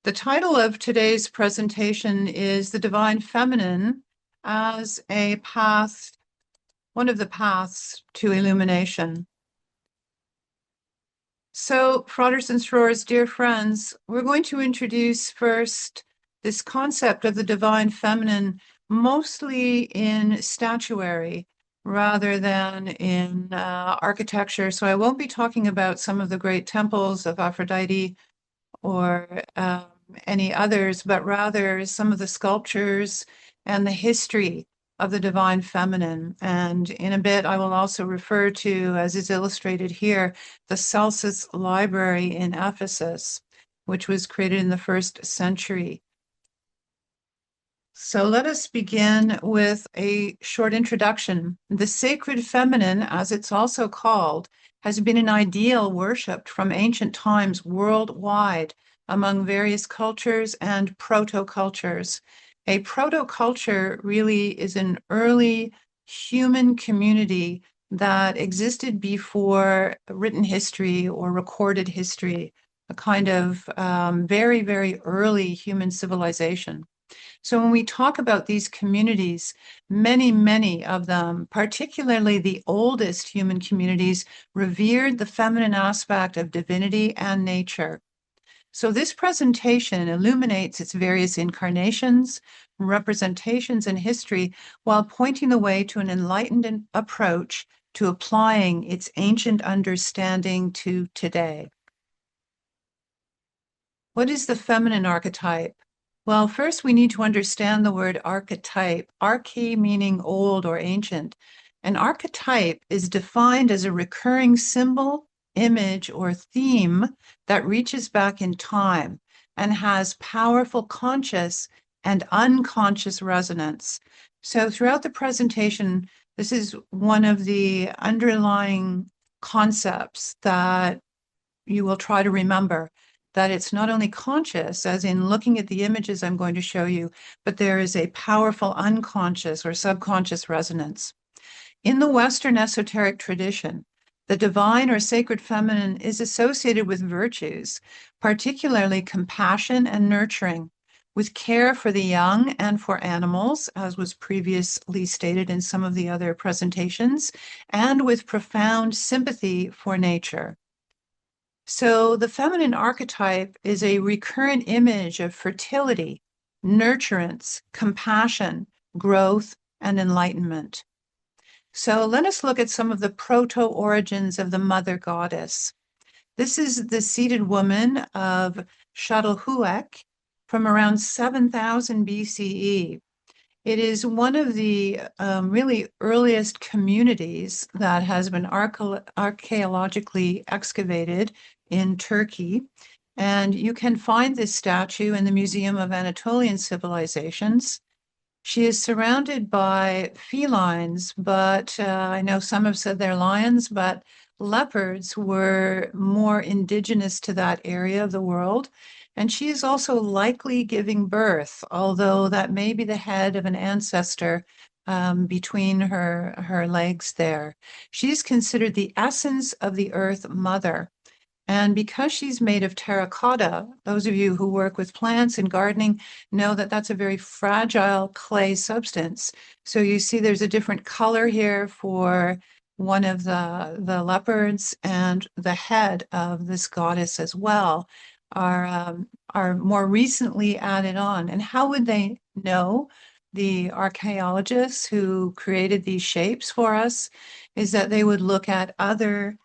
The title of today's presentation is The Divine Feminine as a path, one of the paths to illumination. So, fratres and sorors, dear friends, we're going to introduce first this concept of the divine feminine, mostly in statuary rather than in architecture. So I won't be talking about some of the great temples of Aphrodite or any others, but rather some of the sculptures and the history of the divine feminine. And in a bit, I will also refer to, as is illustrated here, the Celsus Library in Ephesus, which was created in the 1st century. So let us begin with a short introduction. The sacred feminine, as it's also called, has been an ideal worshipped from ancient times worldwide among various cultures and proto-cultures. A proto-culture really is an early human community that existed before written history or recorded history, a kind of very, very early human civilization. So when we talk about these communities, many of them, particularly the oldest human communities, revered the feminine aspect of divinity and nature. So this presentation illuminates its various incarnations, representations, and history while pointing the way to an enlightened approach to applying its ancient understanding to today. What is the feminine archetype? Well, first we need to understand the word archetype, arche meaning old or ancient. An archetype is defined as a recurring symbol, image, or theme that reaches back in time and has powerful conscious and unconscious resonance. So throughout the presentation, this is one of the underlying concepts that you will try to remember, that it's not only conscious, as in looking at the images I'm going to show you, but there is a powerful unconscious or subconscious resonance. In the Western esoteric tradition, the divine or sacred feminine is associated with virtues, particularly compassion and nurturing, with care for the young and for animals, as was previously stated in some of the other presentations, and with profound sympathy for nature. So the feminine archetype is a recurrent image of fertility, nurturance, compassion, growth, and enlightenment. So let us look at some of the proto-origins of the mother goddess. This is the seated woman of Çatalhöyük from around 7000 BCE. It is one of the really earliest communities that has been archaeologically excavated in Turkey. And you can find this statue in the Museum of Anatolian Civilizations. She is surrounded by felines, but I know some have said they're lions, but leopards were more indigenous to that area of the world. And she is also likely giving birth, although that may be the head of an ancestor between her legs there. She's considered the essence of the earth mother. And because she's made of terracotta, those of you who work with plants and gardening know that that's a very fragile clay substance. So you see there's a different color here for one of the leopards, and the head of this goddess as well are more recently added on. And how would they know, the archaeologists who created these shapes for us, is that they would look at other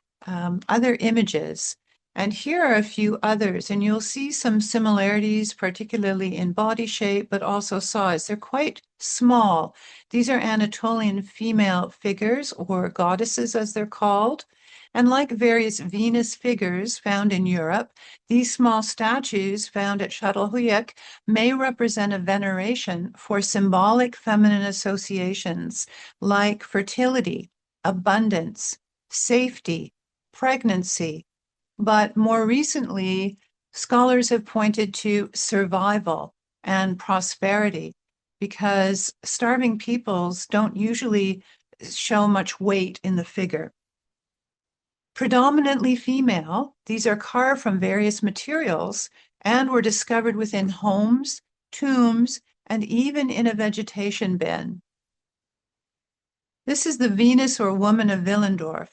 images. And here are a few others, and you'll see some similarities, particularly in body shape, but also size. They're quite small. These are Anatolian female figures, or goddesses as they're called. And like various Venus figures found in Europe, these small statues found at Çatalhöyük may represent a veneration for symbolic feminine associations like fertility, abundance, safety, pregnancy. But more recently, scholars have pointed to survival and prosperity, because starving peoples don't usually show much weight in the figure. Predominantly female, these are carved from various materials and were discovered within homes, tombs, and even in a vegetation bin. This is the Venus or woman of Willendorf.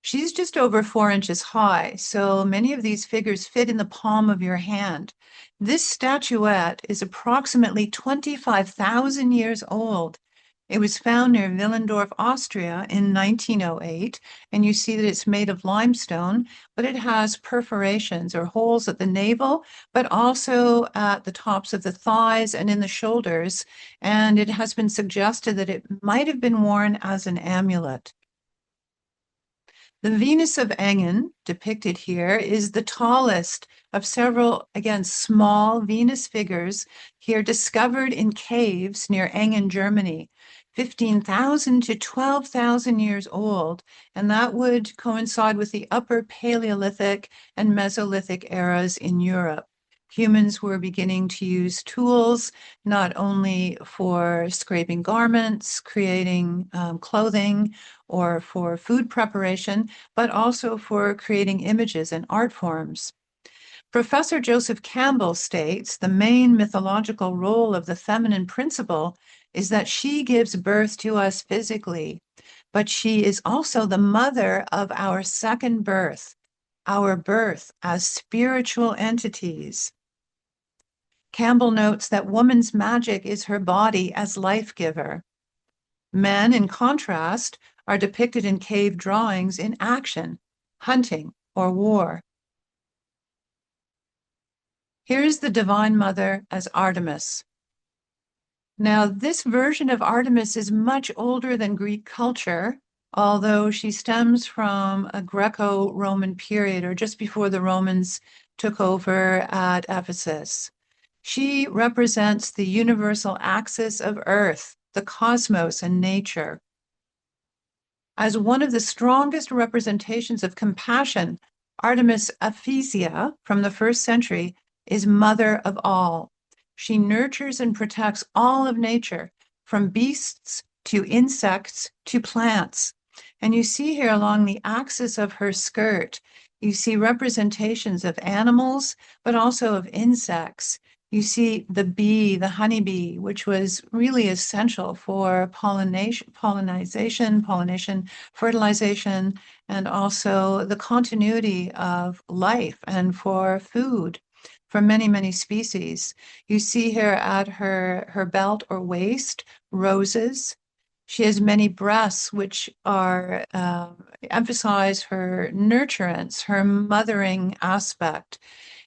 She's just over 4 inches high, so many of these figures fit in the palm of your hand. This statuette is approximately 25,000 years old. It was found near Willendorf, Austria in 1908, and you see that it's made of limestone, but it has perforations or holes at the navel, but also at the tops of the thighs and in the shoulders, and it has been suggested that it might have been worn as an amulet. The Venus of Engen, depicted here, is the tallest of several, again, small Venus figures here discovered in caves near Engen, Germany, 15,000 to 12,000 years old, and that would coincide with the Upper Paleolithic and Mesolithic eras in Europe. Humans were beginning to use tools not only for scraping garments, creating clothing, or for food preparation, but also for creating images and art forms. Professor Joseph Campbell states the main mythological role of the feminine principle is that she gives birth to us physically, but she is also the mother of our second birth, our birth as spiritual entities. Campbell notes that woman's magic is her body as life giver. Men, in contrast, are depicted in cave drawings in action, hunting, or war. Here's the Divine Mother as Artemis. Now, this version of Artemis is much older than Greek culture, although she stems from a Greco-Roman period, or just before the Romans took over at Ephesus. She represents the universal axis of Earth, the cosmos, and nature. As one of the strongest representations of compassion, Artemis Ephesia from the 1st century is mother of all. She nurtures and protects all of nature, from beasts to insects to plants. And you see here along the axis of her skirt, you see representations of animals, but also of insects. You see the bee, the honeybee, which was really essential for pollination, fertilization, and also the continuity of life and for food for many, many species. You see here at her belt or waist, roses. She has many breasts, which are emphasize her nurturance, her mothering aspect.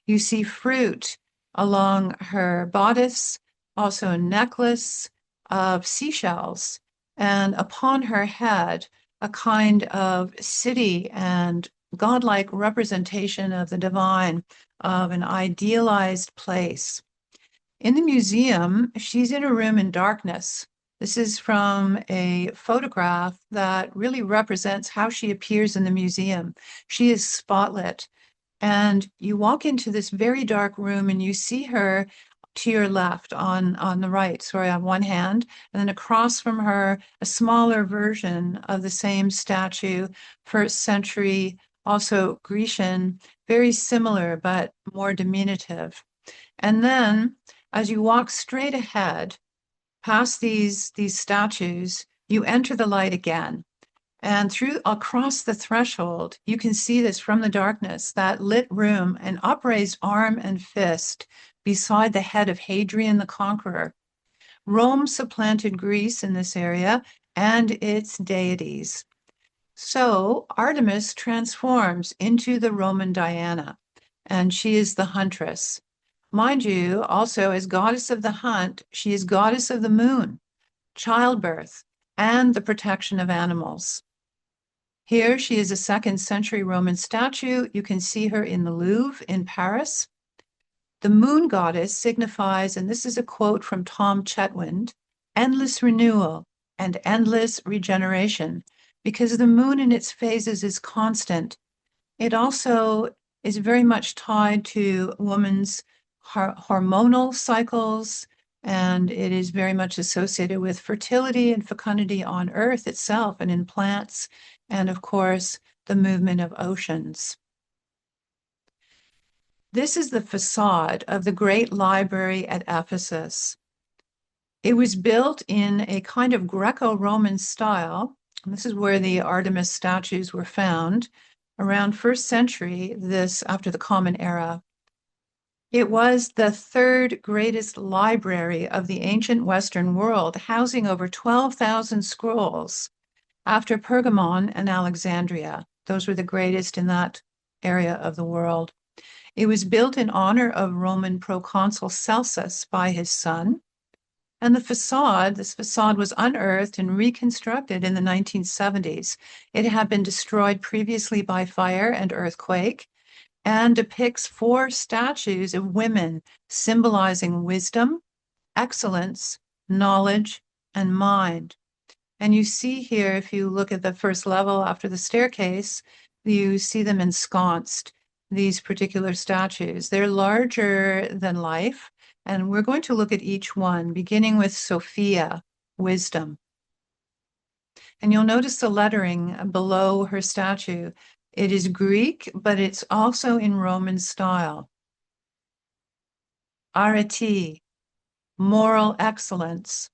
You see fruit along her bodice, also a necklace of seashells, and upon her head, a kind of city and godlike representation of the divine, of an idealized place. In the museum, she's in a room in darkness. This is from a photograph that really represents how she appears in the museum. She is spotlit. And you walk into this very dark room and you see her to your left on the right, sorry, on one hand, and then across from her, a smaller version of the same statue, 1st century, also Grecian, very similar, but more diminutive. And then as you walk straight ahead, past these statues, you enter the light again. And across the threshold, you can see this from the darkness, that lit room, an upraised arm and fist beside the head of Hadrian the Conqueror. Rome supplanted Greece in this area and its deities. So Artemis transforms into the Roman Diana, and she is the huntress. Mind you, also as goddess of the hunt, she is goddess of the moon, childbirth, and the protection of animals. Here she is a 2nd century Roman statue. You can see her in the Louvre in Paris. The moon goddess signifies, and this is a quote from Tom Chetwynd, endless renewal and endless regeneration, because the moon in its phases is constant. It also is very much tied to woman's hormonal cycles, and it is very much associated with fertility and fecundity on Earth itself and in plants, and of course, the movement of oceans. This is the facade of the great library at Ephesus. It was built in a kind of Greco-Roman style. This is where the Artemis statues were found around 1st century, this after the Common Era. It was the third greatest library of the ancient Western world, housing over 12,000 scrolls after Pergamon and Alexandria. Those were the greatest in that area of the world. It was built in honor of Roman proconsul Celsus by his son. And this facade was unearthed and reconstructed in the 1970s. It had been destroyed previously by fire and earthquake, and depicts 4 statues of women symbolizing wisdom, excellence, knowledge, and mind. And you see here, if you look at the first level after the staircase, you see them ensconced, these particular statues. They're larger than life, and we're going to look at each one, beginning with Sophia, wisdom. And you'll notice the lettering below her statue. It is Greek, but it's also in Roman style. Arete, moral excellence.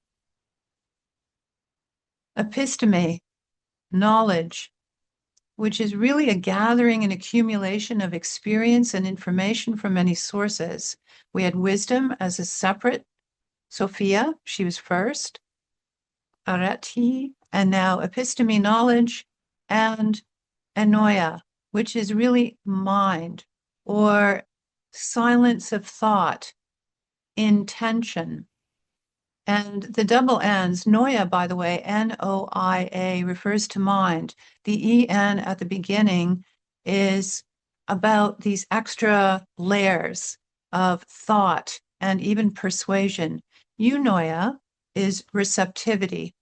Episteme, knowledge, which is really a gathering and accumulation of experience and information from many sources. We had wisdom as a separate Sophia, she was first, Arete, and now episteme, knowledge, and Enoia, which is really mind or silence of thought, intention. And the double N's, Noia, by the way, N-O-I-A, refers to mind. The E-N at the beginning is about these extra layers of thought and even persuasion. Eunoia is receptivity.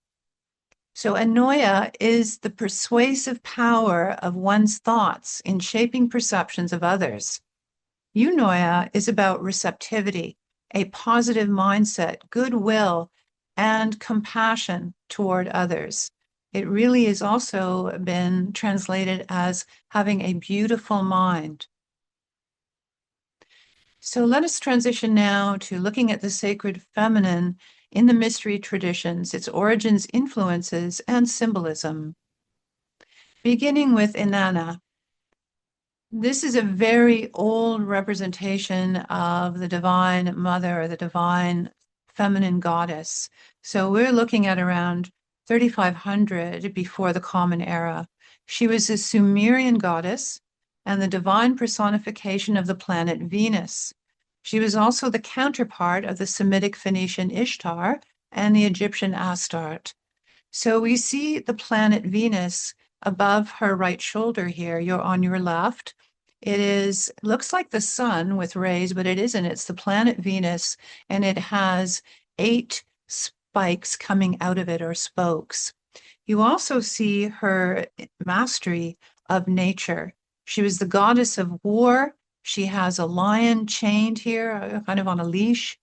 So Enoia is the persuasive power of one's thoughts in shaping perceptions of others. Eunoia is about receptivity, a positive mindset, goodwill, and compassion toward others. It really has also been translated as having a beautiful mind. So let us transition now to looking at the sacred feminine in the mystery traditions, its origins, influences, and symbolism. Beginning with Inanna. This is a very old representation of the divine mother or the divine feminine goddess. So we're looking at around 3500 before the Common Era. She was a Sumerian goddess and the divine personification of the planet Venus. She was also the counterpart of the Semitic Phoenician Ishtar and the Egyptian Astarte. So we see the planet Venus above her right shoulder here. You're on your left. It looks like the sun with rays, but it isn't. It's the planet Venus, and it has 8 spikes coming out of it, or spokes. You also see her mastery of nature. She was the goddess of war. She has a lion chained here, kind of on a leash,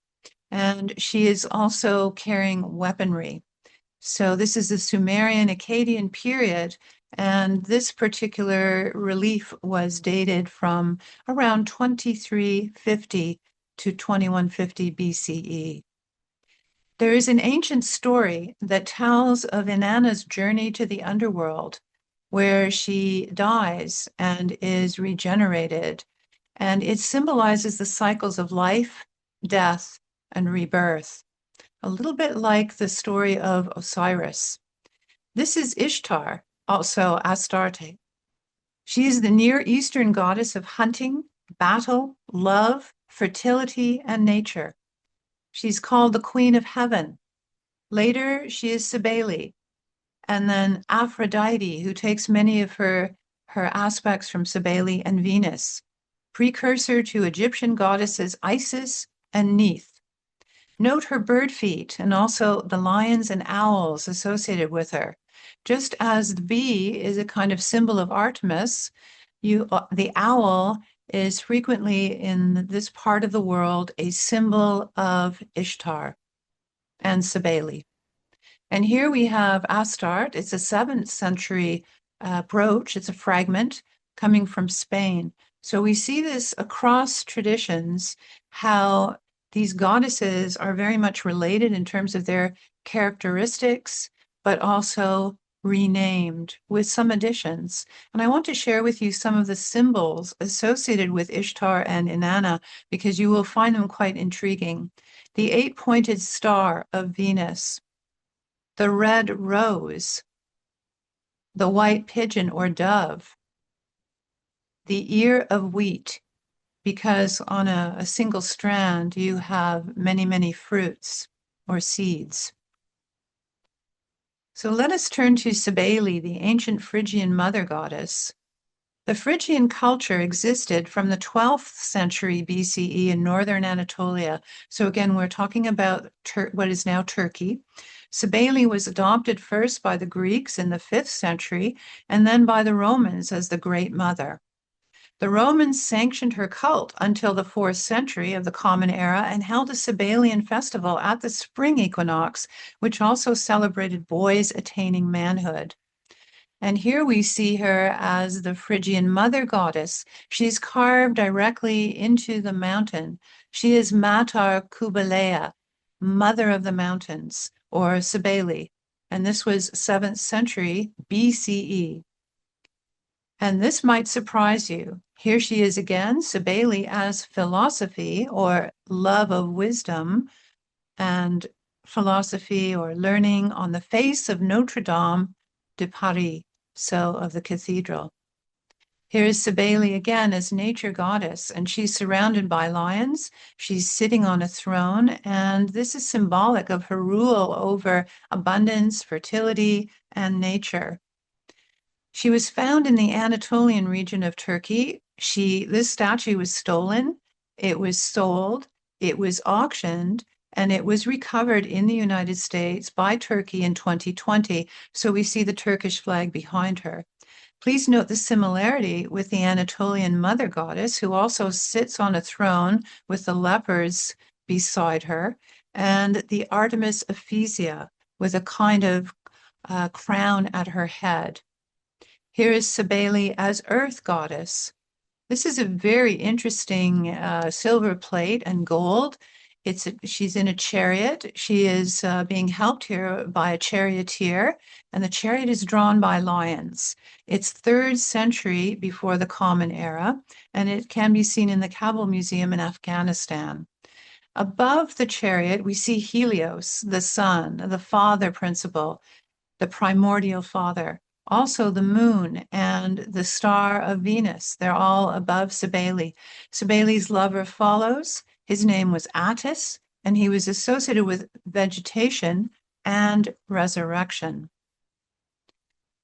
and she is also carrying weaponry. So this is the Sumerian Akkadian period, and this particular relief was dated from around 2350 to 2150 BCE. There is an ancient story that tells of Inanna's journey to the underworld, where she dies and is regenerated, and it symbolizes the cycles of life, death, and rebirth, a little bit like the story of Osiris. This is Ishtar, also Astarte. She is the Near Eastern goddess of hunting, battle, love, fertility, and nature. She's called the Queen of Heaven. Later, she is Cybele, and then Aphrodite, who takes many of her aspects from Cybele and Venus, precursor to Egyptian goddesses Isis and Neith. Note her bird feet and also the lions and owls associated with her. Just as the bee is a kind of symbol of Artemis, the owl is frequently in this part of the world a symbol of Ishtar and Cybele. And here we have Astarte. It's a 7th century brooch. It's a fragment coming from Spain. So we see this across traditions, how these goddesses are very much related in terms of their characteristics, but also renamed with some additions. And I want to share with you some of the symbols associated with Ishtar and Inanna, because you will find them quite intriguing. The eight-pointed star of Venus, the red rose, the white pigeon or dove, the ear of wheat, because on a single strand you have many, many fruits or seeds. So let us turn to Cybele, the ancient Phrygian mother goddess. The Phrygian culture existed from the 12th century BCE in northern Anatolia. So again, we're talking about what is now Turkey. Cybele was adopted first by the Greeks in the 5th century and then by the Romans as the Great Mother. The Romans sanctioned her cult until the 4th century of the Common Era and held a Cybelean festival at the spring equinox, which also celebrated boys attaining manhood. And here we see her as the Phrygian mother goddess. She's carved directly into the mountain. She is Mater Kubelea, mother of the mountains, or Cybele. And this was 7th century BCE. And this might surprise you. Here she is again, Cybele as philosophy or love of wisdom, and philosophy or learning on the face of Notre Dame de Paris, so of the cathedral. Here is Cybele again as nature goddess, and she's surrounded by lions. She's sitting on a throne, and this is symbolic of her rule over abundance, fertility, and nature. She was found in the Anatolian region of Turkey. This statue was stolen, it was sold, it was auctioned, and it was recovered in the United States by Turkey in 2020. So we see the Turkish flag behind her. Please note the similarity with the Anatolian mother goddess, who also sits on a throne with the leopards beside her, and the Artemis Ephesia with a kind of crown at her head. Here is Cybele as earth goddess. This is a very interesting silver plate and gold. She's in a chariot. She is being helped here by a charioteer, and the chariot is drawn by lions. It's 3rd century before the Common Era, and it can be seen in the Kabul Museum in Afghanistan. Above the chariot, we see Helios, the sun, the father principle, the primordial father. Also the moon and the star of Venus, they're all above Cybele. Cybele's lover follows. His name was Attis, and he was associated with vegetation and resurrection.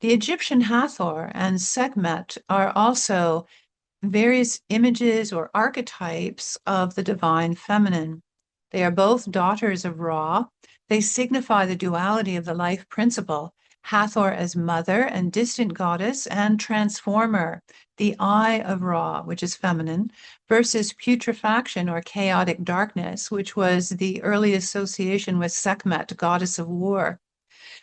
The Egyptian Hathor and Sekhmet are also various images or archetypes of the divine feminine. They are both daughters of Ra. They signify the duality of the life principle. Hathor as mother and distant goddess and transformer, the eye of Ra, which is feminine, versus putrefaction or chaotic darkness, which was the early association with Sekhmet, goddess of war.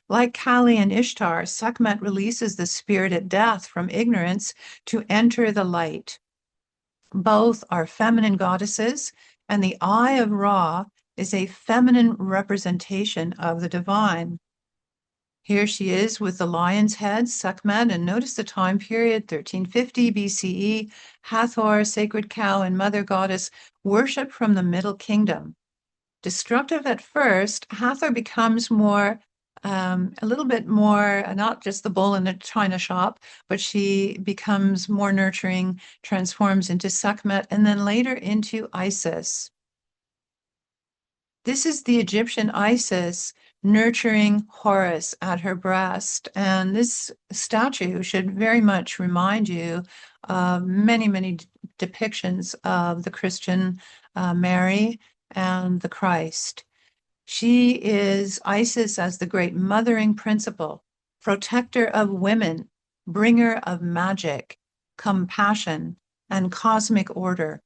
Like Kali and Ishtar, Sekhmet releases the spirit at death from ignorance to enter the light. Both are feminine goddesses, and the eye of Ra is a feminine representation of the divine. Here she is with the lion's head, Sekhmet, and notice the time period, 1350 BCE, Hathor, sacred cow and mother goddess, worship from the Middle Kingdom. Destructive at first, Hathor becomes more, a little bit more, not just the bull in the china shop, but she becomes more nurturing, transforms into Sekhmet, and then later into Isis. This is the Egyptian Isis nurturing Horus at her breast. And this statue should very much remind you of many, many depictions of the Christian Mary and the Christ. She is Isis as the great mothering principle, protector of women, bringer of magic, compassion, and cosmic order.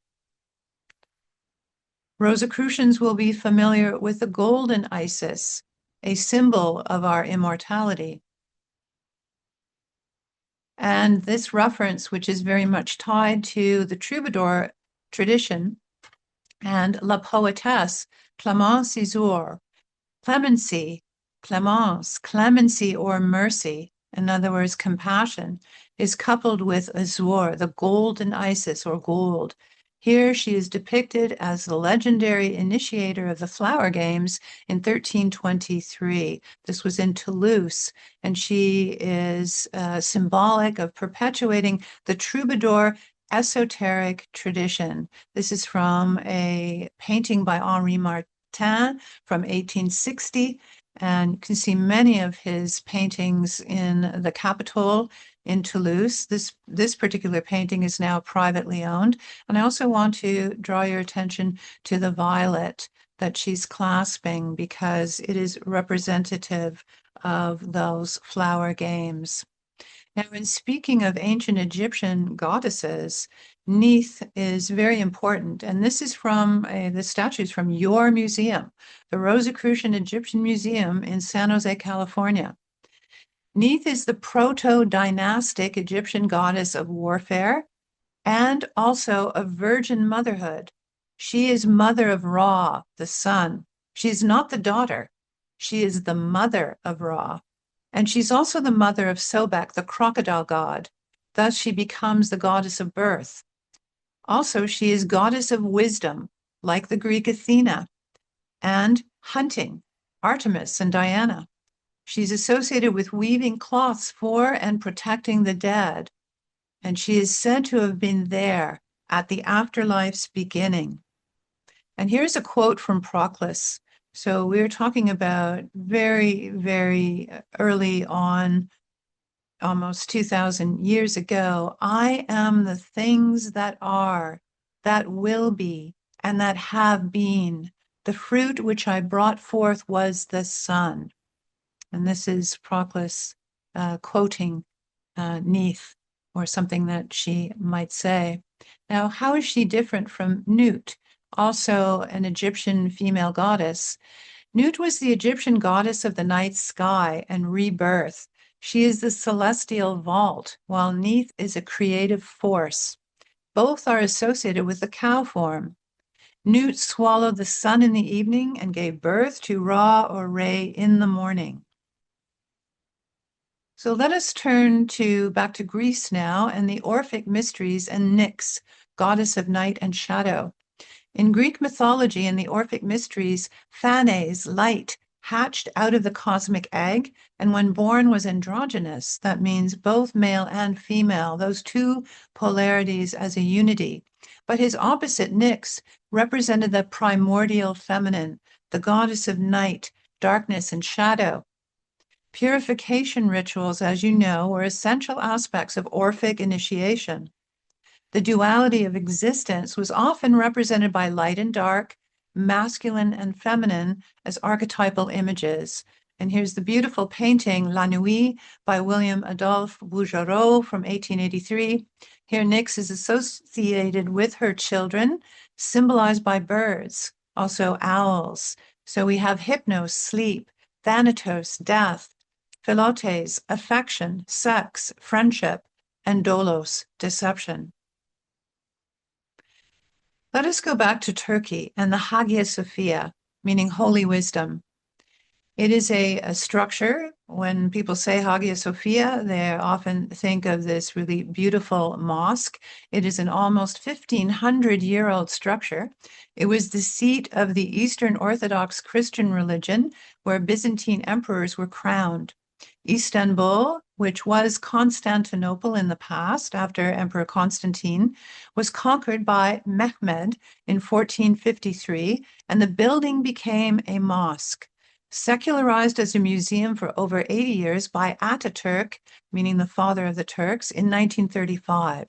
Rosicrucians will be familiar with the golden Isis, a symbol of our immortality. And this reference, which is very much tied to the troubadour tradition and La Poetesse, Clemence Isaure, clemency, clemence, clemency or mercy, in other words, compassion, is coupled with azure, the golden Isis or gold. Here she is depicted as the legendary initiator of the flower games in 1323. This was in Toulouse, and she is symbolic of perpetuating the troubadour esoteric tradition. This is from a painting by Henri Martin from 1860, and you can see many of his paintings in the Capitol in Toulouse. This particular painting is now privately owned. And I also want to draw your attention to the violet that she's clasping because it is representative of those flower games. Now, in speaking of ancient Egyptian goddesses, Neith is very important. And this is from the statues from your museum, the Rosicrucian Egyptian Museum in San Jose, California. Neith is the proto-dynastic Egyptian goddess of warfare and also of virgin motherhood. She is mother of Ra, the sun. She is not the daughter. She is the mother of Ra. And she's also the mother of Sobek, the crocodile god. Thus, she becomes the goddess of birth. Also, she is goddess of wisdom, like the Greek Athena, and hunting, Artemis and Diana. She's associated with weaving cloths for and protecting the dead. And she is said to have been there at the afterlife's beginning. And here's a quote from Proclus. So we're talking about very, very early on, almost 2,000 years ago. I am the things that are, that will be, and that have been. The fruit which I brought forth was the sun. And this is Proclus quoting Neith, or something that she might say. Now, how is she different from Nut, also an Egyptian female goddess? Nut was the Egyptian goddess of the night sky and rebirth. She is the celestial vault, while Neith is a creative force. Both are associated with the cow form. Nut swallowed the sun in the evening and gave birth to Ra or Re in the morning. So let us turn back to Greece now and the Orphic mysteries and Nyx, goddess of night and shadow. In Greek mythology and the Orphic mysteries, Phanes, light, hatched out of the cosmic egg, and when born was androgynous. That means both male and female, those two polarities as a unity. But his opposite, Nyx, represented the primordial feminine, the goddess of night, darkness, and shadow. Purification rituals, as you know, were essential aspects of Orphic initiation. The duality of existence was often represented by light and dark, masculine and feminine as archetypal images. And here's the beautiful painting, La Nuit, by William Adolphe Bouguereau from 1883. Here, Nyx is associated with her children, symbolized by birds, also owls. So we have hypnos, sleep, thanatos, death, philotes, affection, sex, friendship, and dolos, deception. Let us go back to Turkey and the Hagia Sophia, meaning holy wisdom. It is a structure. When people say Hagia Sophia, they often think of this really beautiful mosque. It is an almost 1,500-year-old structure. It was the seat of the Eastern Orthodox Christian religion, where Byzantine emperors were crowned. Istanbul, which was Constantinople in the past after Emperor Constantine, was conquered by Mehmed in 1453, and the building became a mosque. Secularized as a museum for over 80 years by Ataturk, meaning the father of the Turks, in 1935.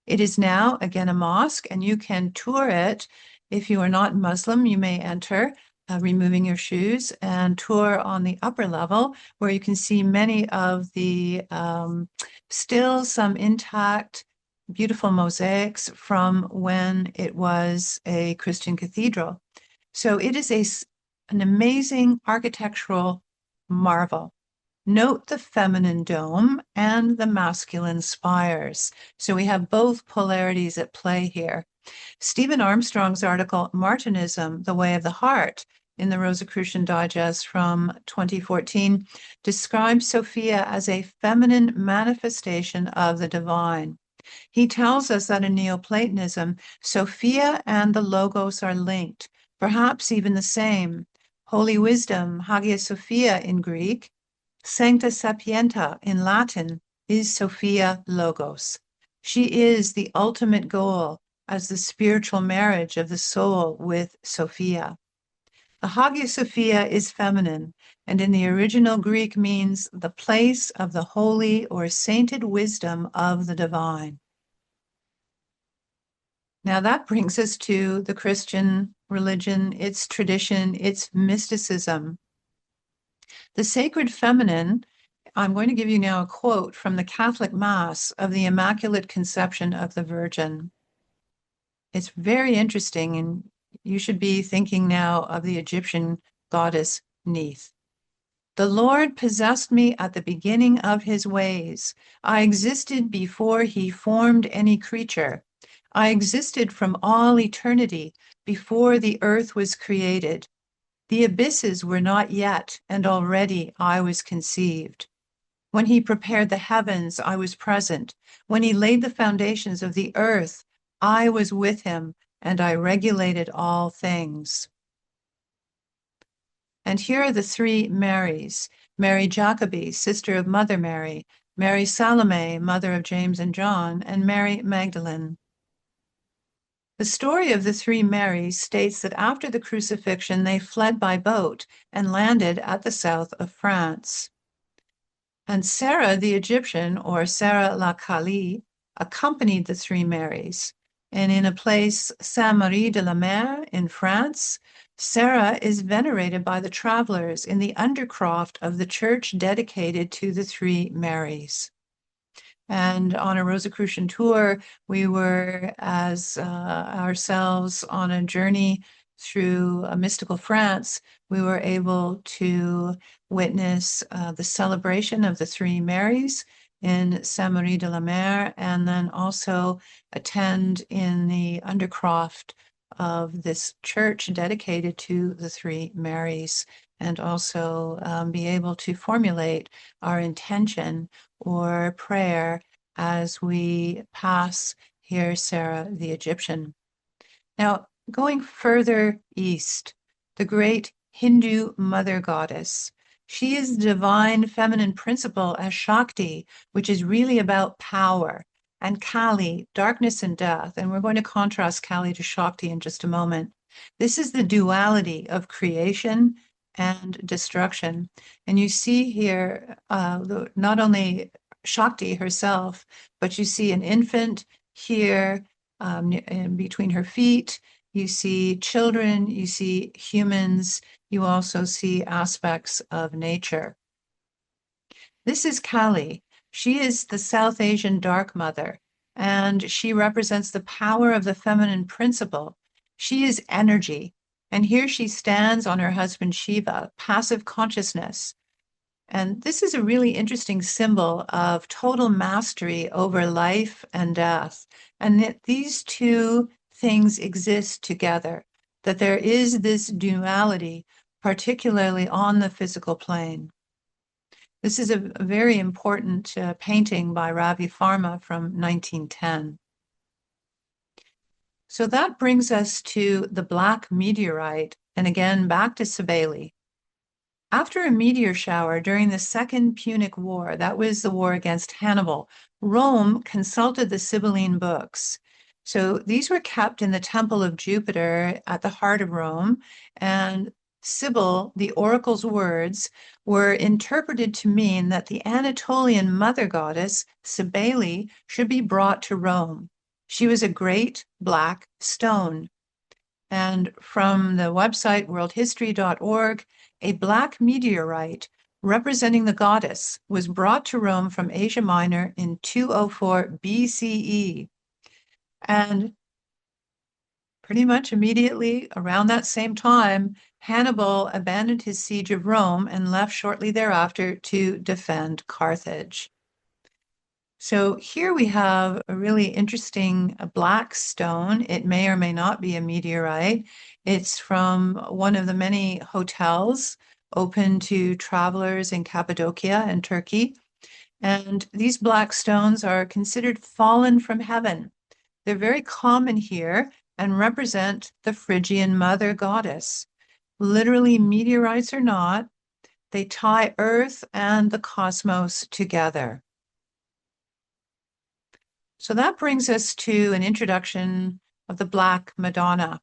It is now, again, a mosque, and you can tour it. If you are not Muslim, you may enter, removing your shoes, and tour on the upper level, where you can see many of the still some intact, beautiful mosaics from when it was a Christian cathedral. So it is an amazing architectural marvel. Note the feminine dome and the masculine spires. So we have both polarities at play here. Stephen Armstrong's article, Martinism, The Way of the Heart, in the Rosicrucian Digest from 2014, describes Sophia as a feminine manifestation of the divine. He tells us that in Neoplatonism, Sophia and the Logos are linked, perhaps even the same. Holy wisdom, Hagia Sophia in Greek, Sancta Sapienta in Latin, is Sophia Logos. She is the ultimate goal as the spiritual marriage of the soul with Sophia. The Hagia Sophia is feminine, and in the original Greek means the place of the holy or sainted wisdom of the divine. Now that brings us to the Christian religion, its tradition, its mysticism. The sacred feminine, I'm going to give you now a quote from the Catholic Mass of the Immaculate Conception of the Virgin. It's very interesting, and you should be thinking now of the Egyptian goddess Neith. The Lord possessed me at the beginning of his ways. I existed before he formed any creature. I existed from all eternity, before the earth was created. The abysses were not yet, and already I was conceived. When he prepared the heavens, I was present. When he laid the foundations of the earth, I was with him, and I regulated all things. And here are the three Marys: Mary Jacobi, sister of Mother Mary, Mary Salome, mother of James and John, and Mary Magdalene. The story of the three Marys states that after the crucifixion, they fled by boat and landed at the south of France. And Sara the Egyptian, or Sara la Kali, accompanied the three Marys. And in a place, Saint-Marie-de-la-Mer in France, Sara is venerated by the travelers in the undercroft of the church dedicated to the three Marys. And on a Rosicrucian tour, we were as ourselves on a journey through mystical France. We were able to witness the celebration of the three Marys in Saint-Marie-de-la-Mer, and then also attend in the undercroft of this church dedicated to the three Marys, and also be able to formulate our intention or prayer as we pass here Sara the Egyptian. Now, going further east, the great Hindu mother goddess. She is the divine feminine principle as Shakti, which is really about power, and Kali, darkness and death. And we're going to contrast Kali to Shakti in just a moment. This is the duality of creation and destruction. And you see here not only Shakti herself, but you see an infant here in between her feet. You see children, you see humans, you also see aspects of nature. This is Kali. She is the South Asian dark mother, and she represents the power of the feminine principle. She is energy, and here she stands on her husband Shiva, passive consciousness. And this is a really interesting symbol of total mastery over life and death, and that these two things exist together, that there is this duality, particularly on the physical plane. This is a very important painting by Ravi Verma from 1910. So that brings us to the Black Meteorite, and again back to Cybele. After a meteor shower during the Second Punic War, that was the war against Hannibal, Rome consulted the Sibylline books. So these were kept in the Temple of Jupiter at the heart of Rome, and Cybele, the oracle's words, were interpreted to mean that the Anatolian mother goddess, Cybele, should be brought to Rome. She was a great black stone. And from the website worldhistory.org, a black meteorite representing the goddess was brought to Rome from Asia Minor in 204 BCE. And pretty much immediately around that same time, Hannibal abandoned his siege of Rome and left shortly thereafter to defend Carthage. So here we have a really interesting black stone. It may or may not be a meteorite. It's from one of the many hotels open to travelers in Cappadocia and Turkey. And these black stones are considered fallen from heaven. They're very common here and represent the Phrygian mother goddess. Literally, meteorites or not, they tie Earth and the cosmos together. So that brings us to an introduction of the Black Madonna.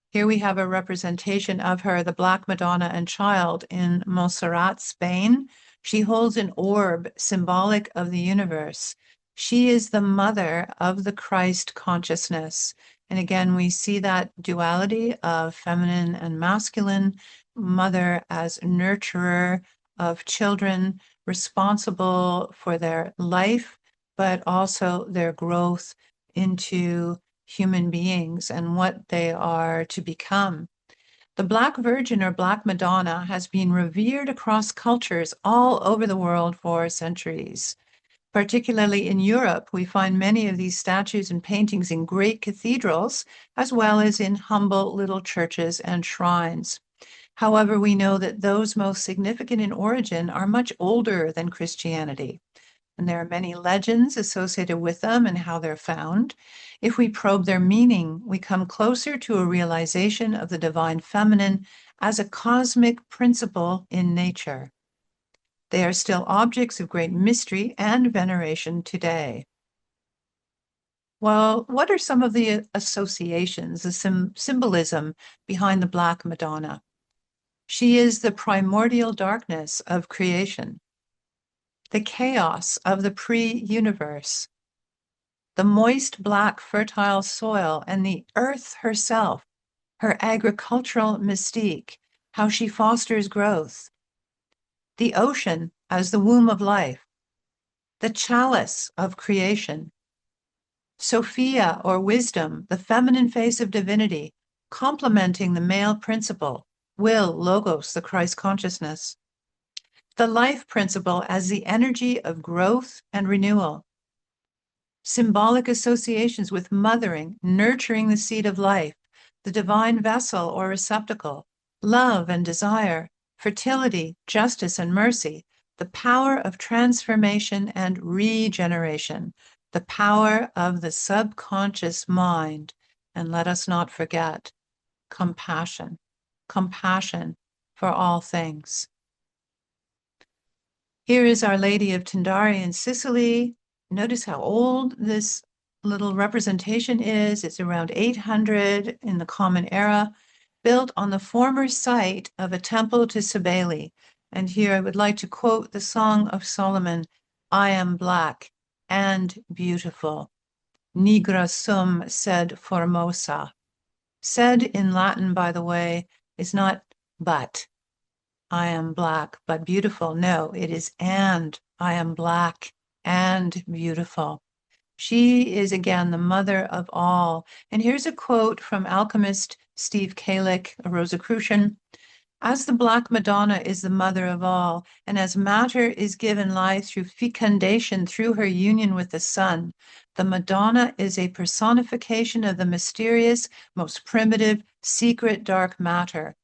Here we have a representation of her, the Black Madonna and Child, in Montserrat, Spain. She holds an orb symbolic of the universe. She is the mother of the Christ consciousness. And again, we see that duality of feminine and masculine, mother as nurturer of children, responsible for their life, but also their growth into human beings and what they are to become. The Black Virgin or Black Madonna has been revered across cultures all over the world for centuries. Particularly in Europe, we find many of these statues and paintings in great cathedrals, as well as in humble little churches and shrines. However, we know that those most significant in origin are much older than Christianity. And there are many legends associated with them and how they're found. If we probe their meaning, we come closer to a realization of the divine feminine as a cosmic principle in nature. They are still objects of great mystery and veneration today. Well, what are some of the associations, the symbolism behind the Black Madonna? She is the primordial darkness of creation, the chaos of the pre-universe, the moist, black, fertile soil, and the earth herself, her agricultural mystique, how she fosters growth, the ocean as the womb of life, the chalice of creation, Sophia or wisdom, the feminine face of divinity, complementing the male principle, will, logos, the Christ consciousness, the life principle as the energy of growth and renewal, symbolic associations with mothering, nurturing the seed of life, the divine vessel or receptacle, love and desire, fertility, justice and mercy, the power of transformation and regeneration, the power of the subconscious mind, and let us not forget, compassion, compassion for all things. Here is Our Lady of Tindari in Sicily. Notice how old this little representation is. It's around 800 in the Common Era, built on the former site of a temple to Cybele. And here I would like to quote the Song of Solomon, I am black and beautiful. Nigra sum sed formosa. Said in Latin, by the way, is not but. I am black, but beautiful. No, it is and I am black and beautiful. She is, again, the mother of all. And here's a quote from alchemist Steve Kalick, a Rosicrucian. As the Black Madonna is the mother of all, and as matter is given life through fecundation through her union with the sun, the Madonna is a personification of the mysterious, most primitive, secret dark matter.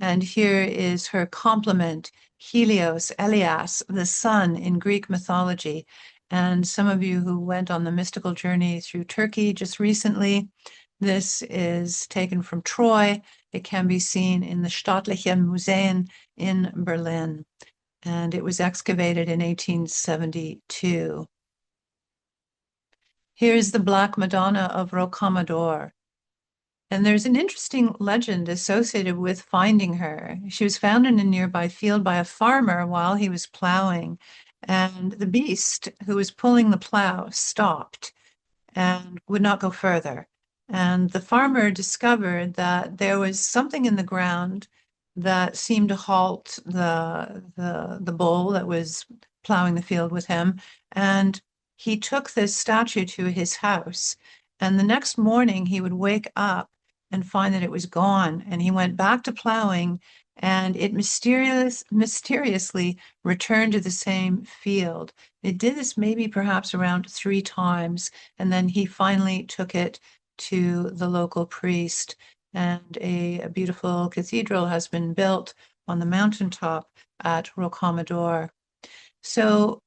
And here is her complement, Helios, Elias, the sun in Greek mythology. And some of you who went on the mystical journey through Turkey just recently, this is taken from Troy. It can be seen in the Staatliche Museen in Berlin. And it was excavated in 1872. Here's the Black Madonna of Rocamadour. And there's an interesting legend associated with finding her. She was found in a nearby field by a farmer while he was plowing. And the beast who was pulling the plow stopped and would not go further. And the farmer discovered that there was something in the ground that seemed to halt the bull that was plowing the field with him. And he took this statue to his house. And the next morning he would wake up and find that it was gone. And he went back to plowing, and it mysteriously returned to the same field. It did this maybe perhaps around 3 times, and then he finally took it to the local priest, and a beautiful cathedral has been built on the mountaintop at Rocamadour. So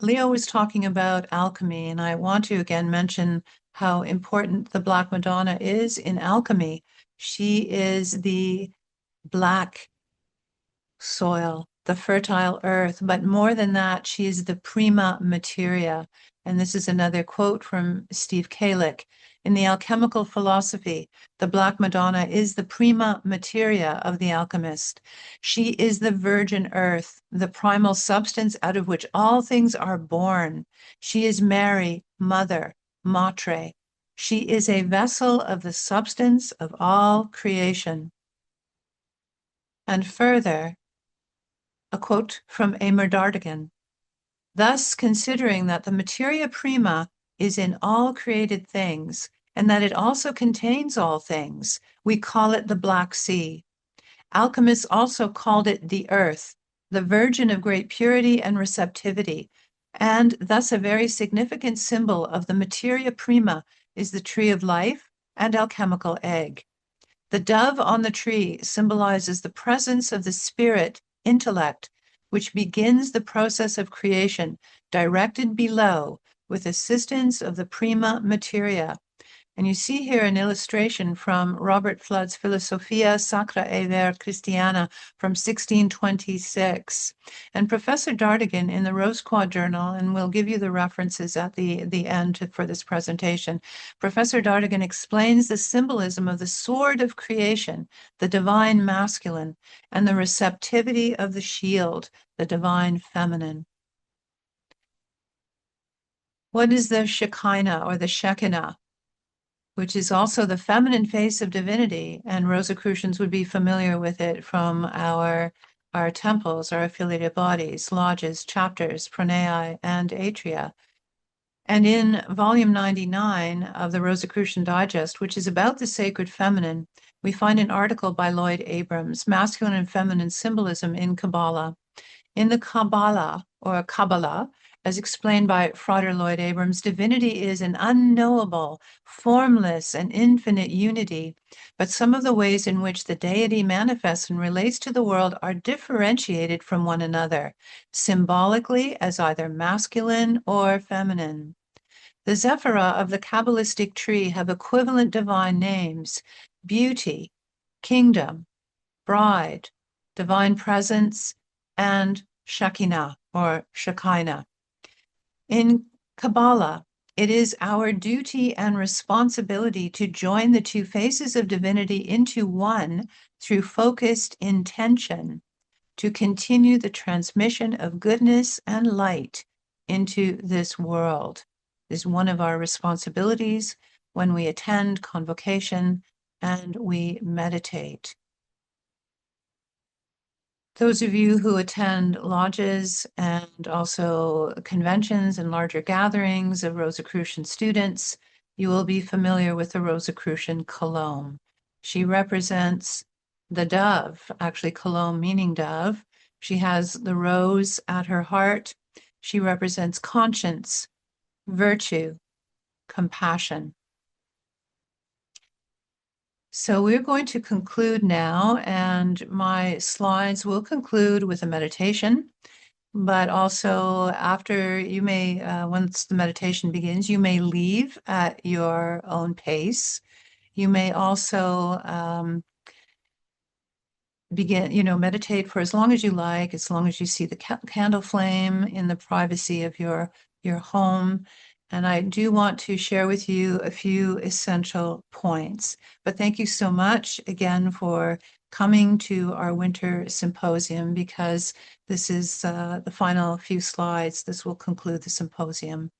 Leo was talking about alchemy, and I want to again mention how important the Black Madonna is in alchemy. She is the black soil, the fertile earth, but more than that, she is the prima materia. And this is another quote from Steve Kalick. In the alchemical philosophy, the Black Madonna is the prima materia of the alchemist. She is the virgin earth, the primal substance out of which all things are born. She is Mary, Mother, Matre. She is a vessel of the substance of all creation. And further, a quote from Dardigan. Thus, considering that the materia prima is in all created things, and that it also contains all things, we call it the Black Sea. Alchemists also called it the earth, the virgin of great purity and receptivity, and thus a very significant symbol of the materia prima is the tree of life and alchemical egg. The dove on the tree symbolizes the presence of the spirit, intellect, which begins the process of creation, directed below with assistance of the prima materia. And you see here an illustration from Robert Flood's Philosophia Sacra e Ver Christiana from 1626. And Professor Dardigan in the Rose-Croix Journal, and we'll give you the references at the end for this presentation, Professor Dardigan explains the symbolism of the sword of creation, the divine masculine, and the receptivity of the shield, the divine feminine. What is the Shekinah or the Shekinah? Which is also the feminine face of divinity, and Rosicrucians would be familiar with it from our temples, our affiliated bodies, lodges, chapters, pranai, and atria. And in volume 99 of the Rosicrucian Digest, which is about the sacred feminine, we find an article by Lloyd Abrams, Masculine and Feminine Symbolism in Kabbalah. In the Kabbalah, or Kabbalah, as explained by Frater Lloyd Abrams, divinity is an unknowable, formless, and infinite unity, but some of the ways in which the deity manifests and relates to the world are differentiated from one another, symbolically as either masculine or feminine. The Zephyrah of the Kabbalistic tree have equivalent divine names: beauty, kingdom, bride, divine presence, and Shekinah or Shekinah. In Kabbalah, it is our duty and responsibility to join the two faces of divinity into one through focused intention, to continue the transmission of goodness and light into this world. This is one of our responsibilities when we attend convocation and we meditate. Those of you who attend lodges and also conventions and larger gatherings of Rosicrucian students, you will be familiar with the Rosicrucian Colombe. She represents the dove, actually Colombe meaning dove. She has the rose at her heart. She represents conscience, virtue, compassion. So we're going to conclude now, and my slides will conclude with a meditation, but also after you may, once the meditation begins, you may leave at your own pace. You may also meditate for as long as you like, as long as you see the candle flame in the privacy of your home. And I do want to share with you a few essential points. But thank you so much again for coming to our winter symposium, because this is the final few slides. This will conclude the symposium.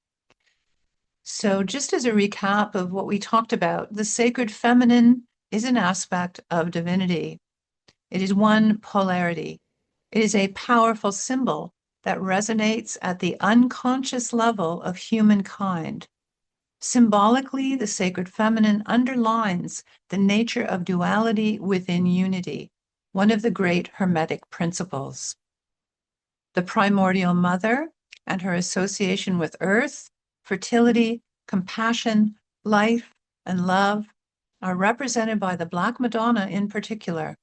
So just as a recap of what we talked about, the sacred feminine is an aspect of divinity. It is one polarity. It is a powerful symbol that resonates at the unconscious level of humankind. Symbolically, the sacred feminine underlines the nature of duality within unity, one of the great Hermetic principles. The primordial mother and her association with earth, fertility, compassion, life, and love are represented by the Black Madonna in particular.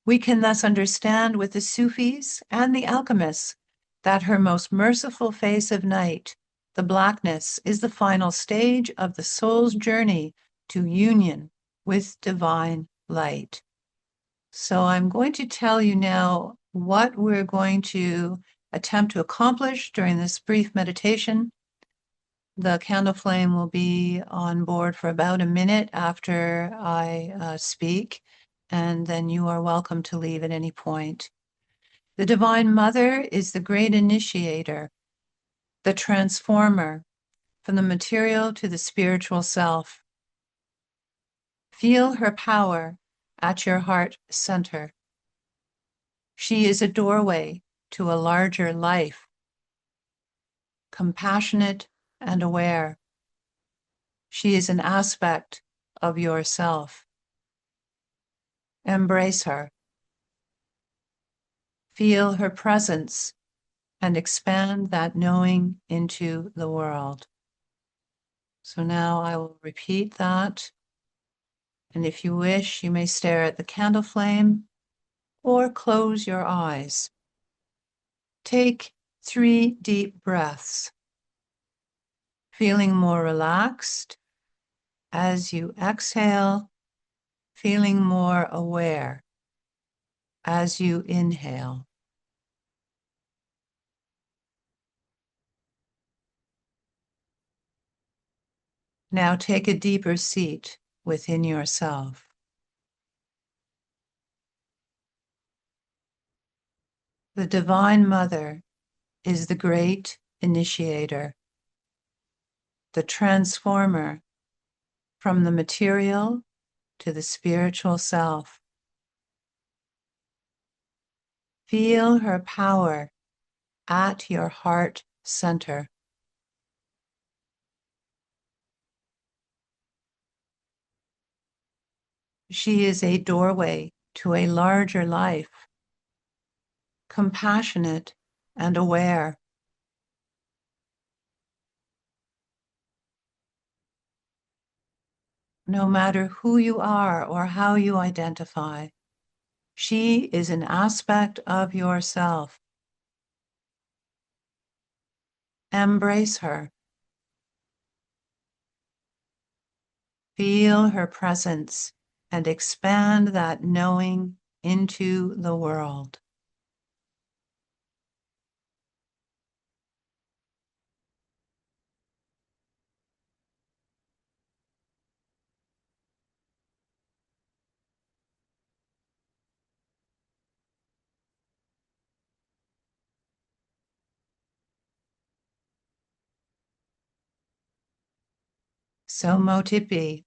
We can thus understand with the Sufis and the alchemists that her most merciful face of night, the blackness, is the final stage of the soul's journey to union with divine light. So I'm going to tell you now what we're going to attempt to accomplish during this brief meditation. The candle flame will be on board for about a minute after I speak, and then you are welcome to leave at any point. The Divine Mother is the great initiator, the transformer from the material to the spiritual self. Feel her power at your heart center. She is a doorway to a larger life, compassionate and aware. She is an aspect of yourself. Embrace her. Feel her presence and expand that knowing into the world. So now I will repeat that. And if you wish, you may stare at the candle flame or close your eyes. Take 3 deep breaths, feeling more relaxed as you exhale, feeling more aware as you inhale. Now take a deeper seat within yourself. The Divine Mother is the great initiator, the transformer from the material to the spiritual self. Feel her power at your heart center. She is a doorway to a larger life, compassionate and aware. No matter who you are or how you identify, she is an aspect of yourself. Embrace her. Feel her presence and expand that knowing into the world. So mote it be.